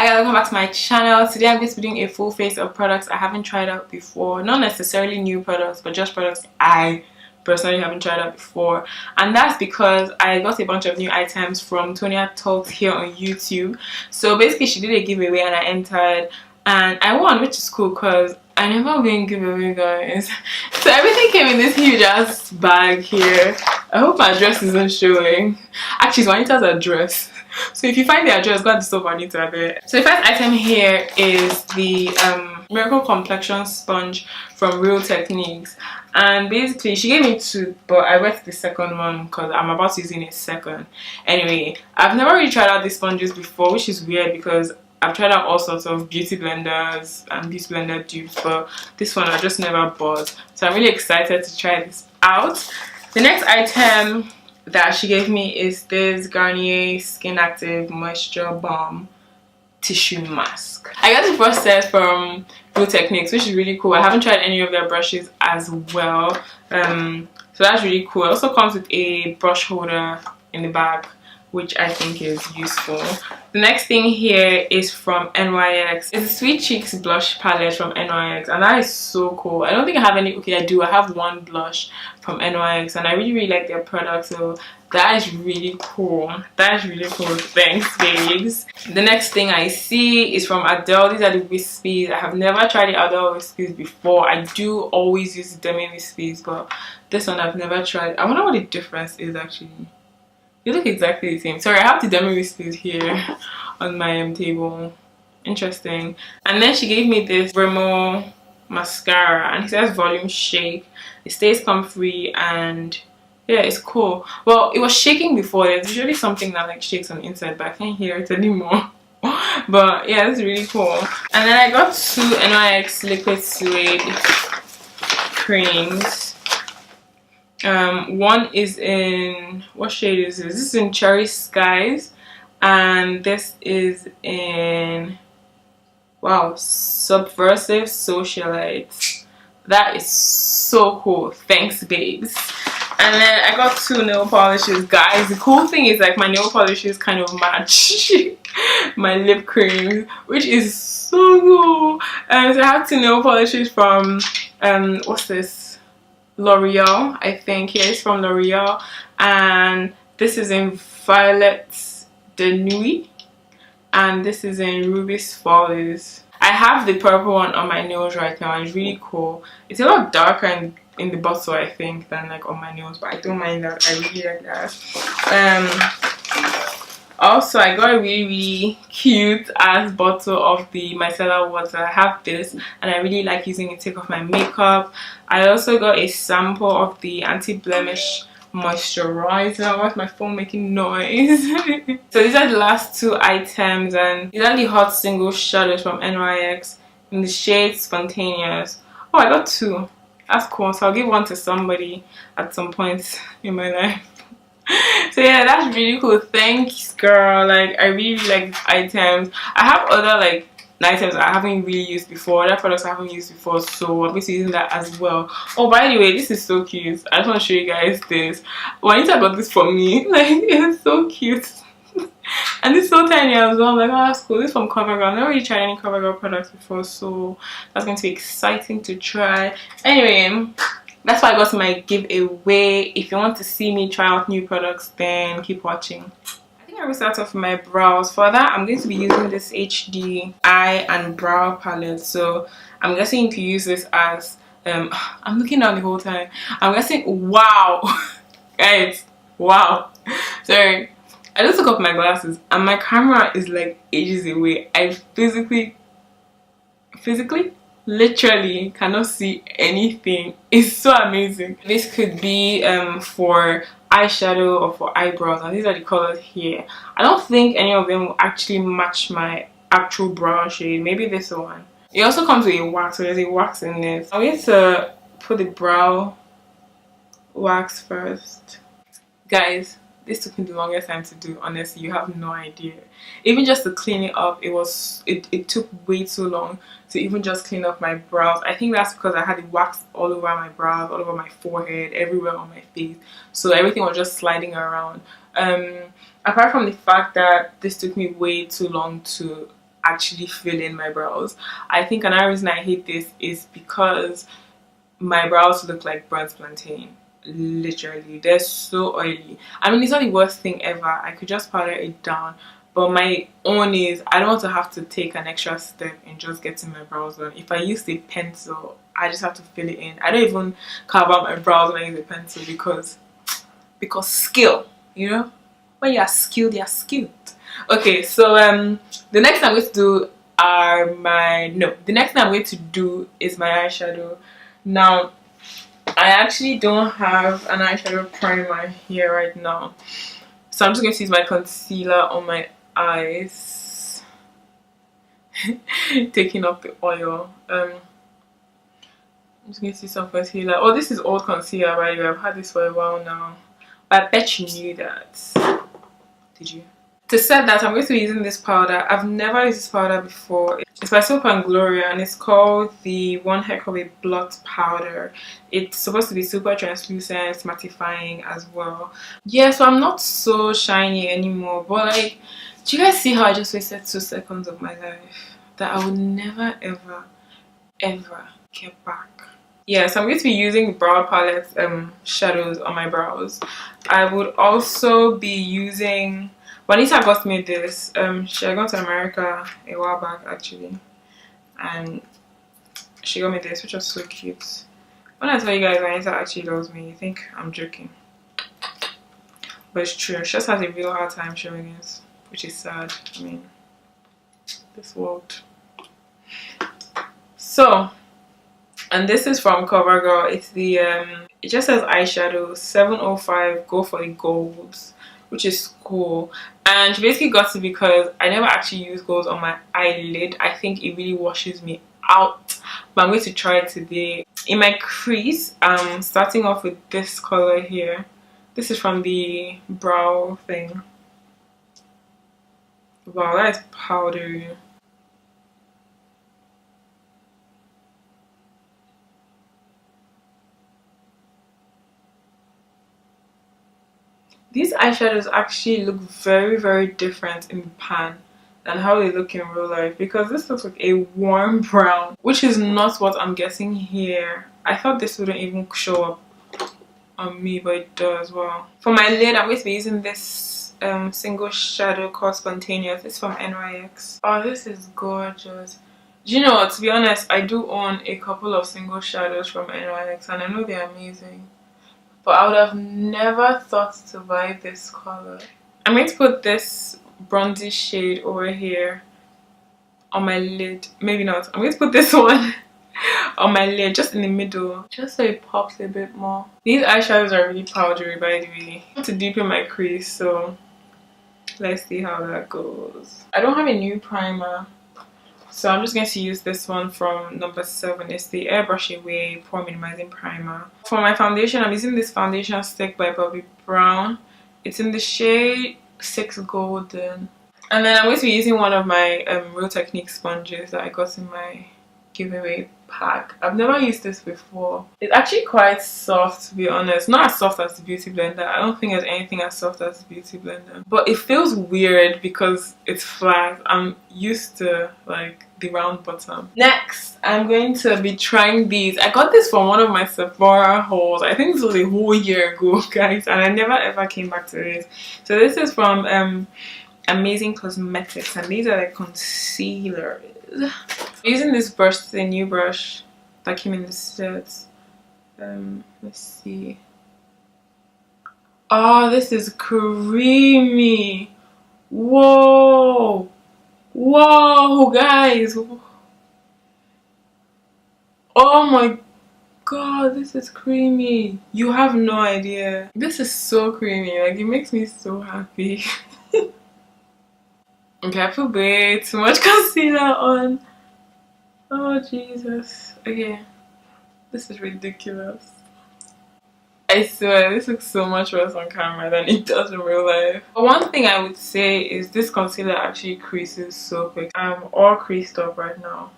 Hi guys, welcome back to my channel. Today I'm going to be doing a full face of products I haven't tried out before. Not necessarily new products, but just products I personally haven't tried out before. And that's because I got a bunch of new items from Tonya Talks here on YouTube. So basically she did a giveaway and I entered and I won, which is cool because I never win giveaway, guys. So everything came in this huge ass bag here. I hope my address isn't showing. Actually, it's Juanita's address. So if you find the address, go and disturb Juanita there. So the first item here is the Miracle Complexion Sponge from Real Techniques. And basically, she gave me two, but I wet the second one because I'm about to use a second. Anyway, I've never really tried out these sponges before, which is weird because I've tried out all sorts of beauty blenders and beauty blender dupes, but this one I just never bought. So I'm really excited to try this out. The next item that she gave me is this Garnier Skin Active Moisture Balm Tissue Mask. I got the brush set from Real Techniques, which is really cool. I haven't tried any of their brushes as well. So that's really cool. It also comes with a brush holder in the bag, which I think is useful. The next thing here is from NYX. It's a Sweet Cheeks blush palette from NYX, and that is so cool. I don't think I have any. Okay, I do. I have one blush from NYX, and I really like their product. So that is really cool. That is really cool. Thanks, babes. The next thing I see is from Adele. These are the Wispies. I have never tried the Adele Wispies before. I do always use the Demi Wispies, but this one I've never tried. I wonder what the difference is actually. They look exactly the same. Sorry, I have the Demi Wispies here on my table. Interesting. And then she gave me this Rimmel mascara, and it says volume shake. It stays comfy, and yeah, it's cool. Well, it was shaking before. There's usually something that like shakes on the inside, but I can't hear it anymore. But yeah, it's really cool. And then I got two NYX liquid suede creams. One is in, what shade is this? This is in Cherry Skies, and this is in, wow, Subversive Socialites. That is so cool. Thanks, babes. And then I got two nail polishes, guys. The cool thing is like my nail polishes kind of match my lip cream, which is so cool. So I have two nail polishes from what's this? L'Oreal, I think. Yeah, it's from L'Oreal, and this is in Violet de Nuit, and this is in Ruby's Follies. I have the purple one on my nails right now, and it's really cool. It's a lot darker in the bottle, I think, than like on my nails, but I don't mind that. I really like that. Also, I got a really cute ass bottle of the micellar water. I have this and I really like using it to take off my makeup. I also got a sample of the anti-blemish moisturizer. Why's my phone making noise? So these are the last two items, and these are the hot single shadows from NYX in the shade Spontaneous. Oh, I got two. That's cool. So I'll give one to somebody at some point in my life. So yeah, that's really cool. Thanks, girl. Like, I really like these items. I have other like items I haven't really used before, other products I haven't used before, so I'm going to be using that as well. Oh, by the way, this is so cute. I just want to show you guys this. Juanita got this for me. Like, it's so cute. And it's so tiny as well. I'm like, oh, that's cool. This is from CoverGirl. I've never really tried any CoverGirl products before, so that's going to be exciting to try. Anyway, that's why I got my giveaway. If you want to see me try out new products, then keep watching. I think I will start off with my brows. For that, I'm going to be using this HD eye and brow palette. So I'm guessing you can use this as I'm looking down the whole time. I'm guessing, wow, guys, wow. Sorry, I just took off my glasses and my camera is like ages away. I physically literally cannot see anything. It's so amazing. This could be for eyeshadow or for eyebrows, and these are the colors here. I don't think any of them will actually match my actual brow shade. Maybe this one. It also comes with a wax, so there's a wax in this. I'm going to put the brow wax first. Guys, this took me the longest time to do, honestly. You have no idea. Even just to clean it up, it took way too long to even just clean up my brows. I think that's because I had the wax all over my brows, all over my forehead, everywhere on my face, so everything was just sliding around. Apart from the fact that this took me way too long to actually fill in my brows. I think another reason I hate this is because my brows look like burnt plantain. Literally, they're so oily. I mean, it's not the worst thing ever. I could just powder it down, but my own is I don't want to have to take an extra step in just getting my brows done. If I use a pencil, I just have to fill it in. I don't even carve out my brows when I use a pencil because skill, you know, when you are skilled, you are skilled. Okay, so the next thing I'm going to do the next thing I'm going to do is my eyeshadow. Now, I actually don't have an eyeshadow primer here right now, so I'm just going to use my concealer on my eyes. Taking off the oil. I'm just going to use some concealer. Oh, this is old concealer, by the way. I've had this for a while now, but I bet you knew that. Did you? To set that, I'm going to be using this powder. I've never used this powder before. It's by Soap and Gloria, and it's called the One Heck of a Blot powder. It's supposed to be super translucent, mattifying as well. Yeah, so I'm not so shiny anymore, but like, do you guys see how I just wasted 2 seconds of my life that I would never ever get back? Yeah, so I'm going to be using brow palette shadows on my brows. I would also be using... Vanessa got me this. She had gone to America a while back actually, and she got me this, which was so cute. When I tell you guys Vanessa actually loves me, you think I'm joking, but it's true. She just has a real hard time showing it, which is sad. I mean, this world. So, and this is from CoverGirl. It's the it just says eyeshadow 705, go for the golds, which is cool. And she basically got it because I never actually use gold on my eyelid. I think it really washes me out, but I'm going to try it today. In my crease, I'm starting off with this color here. This is from the brow thing. Wow, that is powdery. These eyeshadows actually look very different in the pan than how they look in real life, because this looks like a warm brown, which is not what I'm getting here. I thought this wouldn't even show up on me, but it does. Well, for my lid, I'm going to be using this single shadow called Spontaneous. It's from NYX. Oh, this is gorgeous. Do you know what, to be honest, I do own a couple of single shadows from NYX and I know they're amazing, but I would have never thought to buy this color. I'm going to put this bronzy shade over here on my lid. Maybe not. I'm going to put this one on my lid, just in the middle, just so it pops a bit more. These eyeshadows are really powdery, by the way. I want to deepen my crease, so let's see how that goes. I don't have a new primer, so I'm just going to use this one from number 7. It's the Airbrush Away Pore Minimizing Primer. For my foundation, I'm using this foundation stick by Bobbi Brown. It's in the shade 6 Golden. And then I'm going to be using one of my Real Technique sponges that I got in my giveaway pack. I've never used this before. It's actually quite soft, to be honest. Not as soft as the Beauty Blender. I don't think there's anything as soft as the Beauty Blender. But it feels weird because it's flat. I'm used to like the round bottom. Next, I'm going to be trying these. I got this from one of my Sephora hauls. I think this was a whole year ago, guys, and I never ever came back to this. So this is from Amazing Cosmetics, and these are like concealers. I'm using this brush, it's a new brush that came in the set. Let's see. Oh, this is creamy. Whoa, whoa, guys. Oh my god, this is creamy. You have no idea. This is so creamy. Like, it makes me so happy. Okay, I put way too much concealer on. Oh Jesus. Okay, this is ridiculous. I swear this looks so much worse on camera than it does in real life. But one thing I would say is this concealer actually creases so quick. I'm all creased up right now.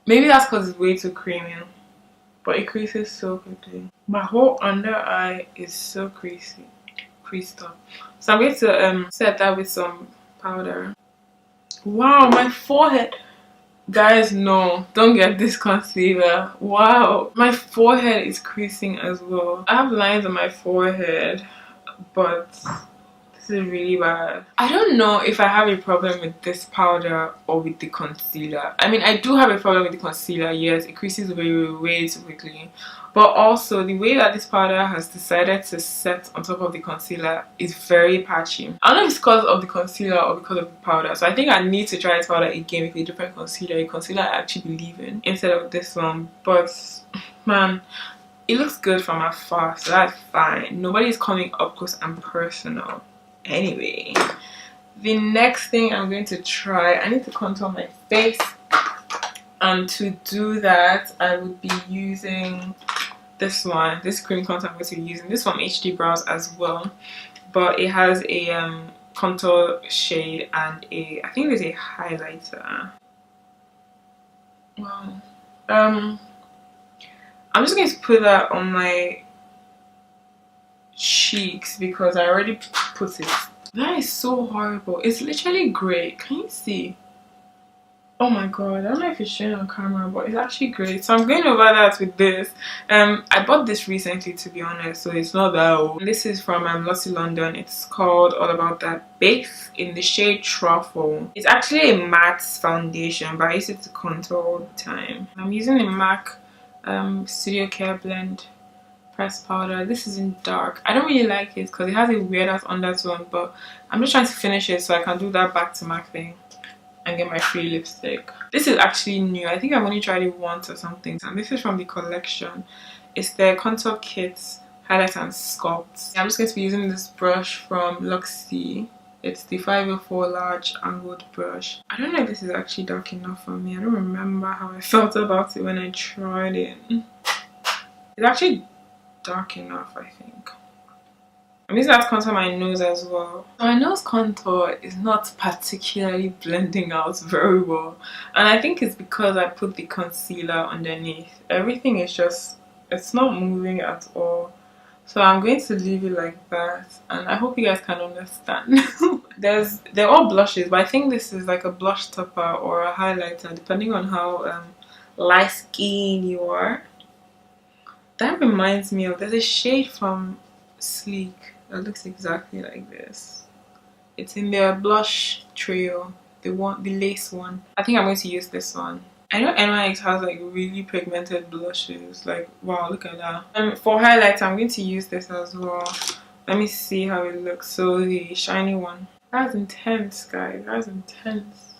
Maybe that's because it's way too creamy, but it creases so quickly. My whole under eye is so creased up. So I'm going to set that with some powder. Wow, my forehead. Guys, no, don't get this concealer. Wow, my forehead is creasing as well. I have lines on my forehead, but this is really bad. I don't know if I have a problem with this powder or with the concealer. I mean, I do have a problem with the concealer. Yes, it creases way too quickly. But also, the way that this powder has decided to set on top of the concealer is very patchy. I don't know if it's because of the concealer or because of the powder. So I think I need to try this powder again with a different concealer. A concealer I actually believe in instead of this one. But, man, it looks good from afar, so that's fine. Nobody's coming up close and personal. Anyway, the next thing I'm going to try, I need to contour my face, and to do that I would be using this one, this cream contour. I'm going to be using this from HD Brows as well, but it has a contour shade and I think there's a highlighter. Wow. I'm just going to put that on my cheeks because I already put it. That is so horrible. It's literally grey. Can you see? Oh my god, I don't know if it's showing on camera, but it's actually great. So I'm going over that with this. I bought this recently, to be honest, so it's not that old. This is from Lovies London. It's called All About That Base in the shade Truffle. It's actually a matte foundation, but I use it to contour all the time. I'm using the MAC Studio Care Blend pressed powder. This is in dark. I don't really like it because it has a weird ass undertone, but I'm just trying to finish it so I can do that back to MAC thing and get my free lipstick. This is actually new. I think I've only tried it once or something. And this is from the collection. It's the Contour Kit Highlight and Sculpt. I'm just going to be using this brush from Lovies. It's the 504 large angled brush. I don't know if this is actually dark enough for me. I don't remember how I felt about it when I tried it. It's actually dark enough, I think. I'm using that to contour my nose as well. My nose contour is not particularly blending out very well, and I think it's because I put the concealer underneath. Everything is just, it's not moving at all. So I'm going to leave it like that, and I hope you guys can understand. They're all blushes, but I think this is like a blush topper or a highlighter, depending on how light skin you are. That reminds me of, there's a shade from Sleek that looks exactly like this. It's in their blush trio, the lace one. I think I'm going to use this one. I know NYX has like really pigmented blushes. Like, wow, look at that. For highlighter, I'm going to use this as well. Let me see how it looks. So the shiny one. That's intense, guys. That's intense.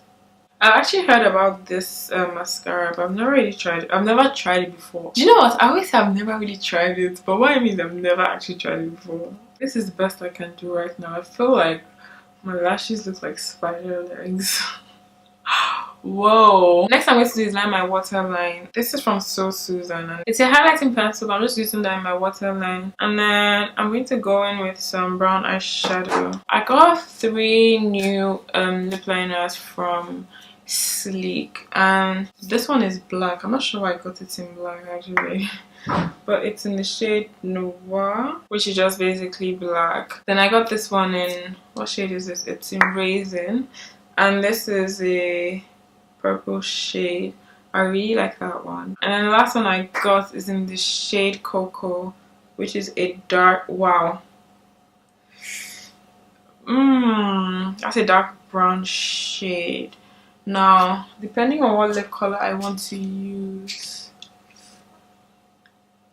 I've actually heard about this mascara, but I've never really tried it. I've never tried it before. Do you know what? I always say I've never really tried it, but what I mean I've never actually tried it before. This is the best I can do right now. I feel like my lashes look like spider legs. Whoa. Next I'm going to do is line my waterline. This is from So Susan, and it's a highlighting pencil, but I'm just using that in my waterline. And then I'm going to go in with some brown eyeshadow. I got 3 new lip liners from Sleek, and this one is black. I'm not sure why I got it in black actually, but it's in the shade Noir, which is just basically black. Then I got this one in, what shade is this? It's in Raisin, and this is a purple shade. I really like that one. And then the last one I got is in the shade Cocoa, which is a dark, wow, that's a dark brown shade. Now, depending on what lip color I want to use.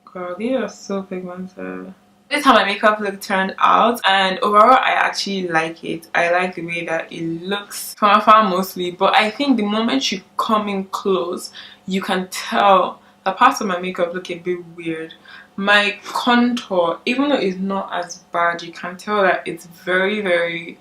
Girl, these are so pigmented. This is how my makeup look turned out, and overall I actually like it. I like the way that it looks from afar mostly, but I think the moment you come in close, you can tell that parts of my makeup look a bit weird. My contour, even though it's not as bad, you can tell that it's very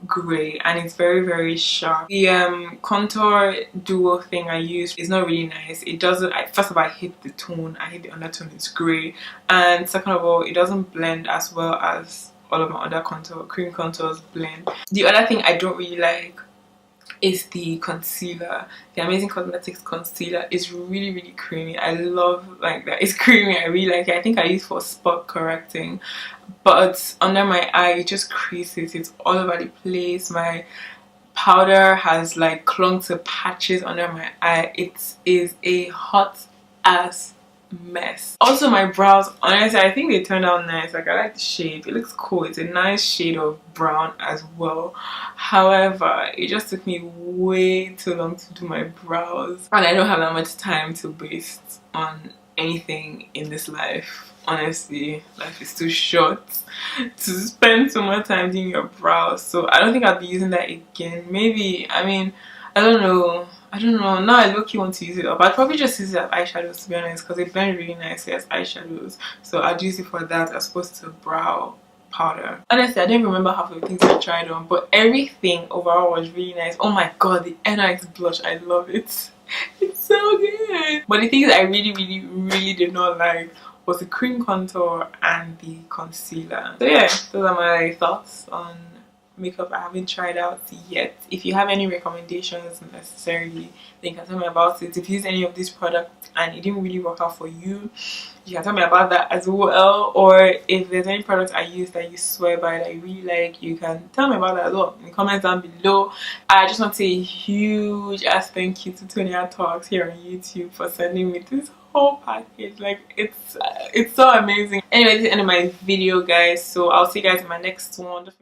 gray and it's very sharp. The contour duo thing I use is not really nice. It doesn't, first of all, I hate the tone, I hate the undertone, it's gray, and second of all, it doesn't blend as well as all of my other cream contours blend. The other thing I don't really like is the concealer. The Amazing Cosmetics concealer is really creamy. I love like that. It's creamy. I really like it. I think I use for spot correcting, but under my eye it just creases. It's all over the place. My powder has like clung to patches under my eye. It is a hot ass mess. Also my brows, honestly I think they turned out nice. Like I like the shade, it looks cool. It's a nice shade of brown as well. However, it just took me way too long to do my brows, and I don't have that much time to waste on anything in this life. Honestly, life is too short to spend so much time doing your brows, so I don't think I'll be using that again. Maybe, I mean, I don't know. Now I low-key want to use it up. I'd probably just use it as eyeshadows, to be honest, because they blend really nicely as eyeshadows. So I'd use it for that as opposed to brow powder. Honestly, I don't remember half of the things I tried on, but everything overall was really nice. Oh my god, the NYX blush, I love it. It's so good. But the things I really did not like was the cream contour and the concealer. So yeah, those are my thoughts on makeup I haven't tried out yet. If you have any recommendations necessarily, then you can tell me about it. If you use any of these products and it didn't really work out for you, you can tell me about that as well. Or if there's any products I use that you swear by that you really like, you can tell me about that as well in the comments down below. I just want to say a huge ass thank you to Tonya Talks here on YouTube for sending me this whole package. Like it's so amazing. Anyway, this is the end of my video, guys, so I'll see you guys in my next one. Don't forget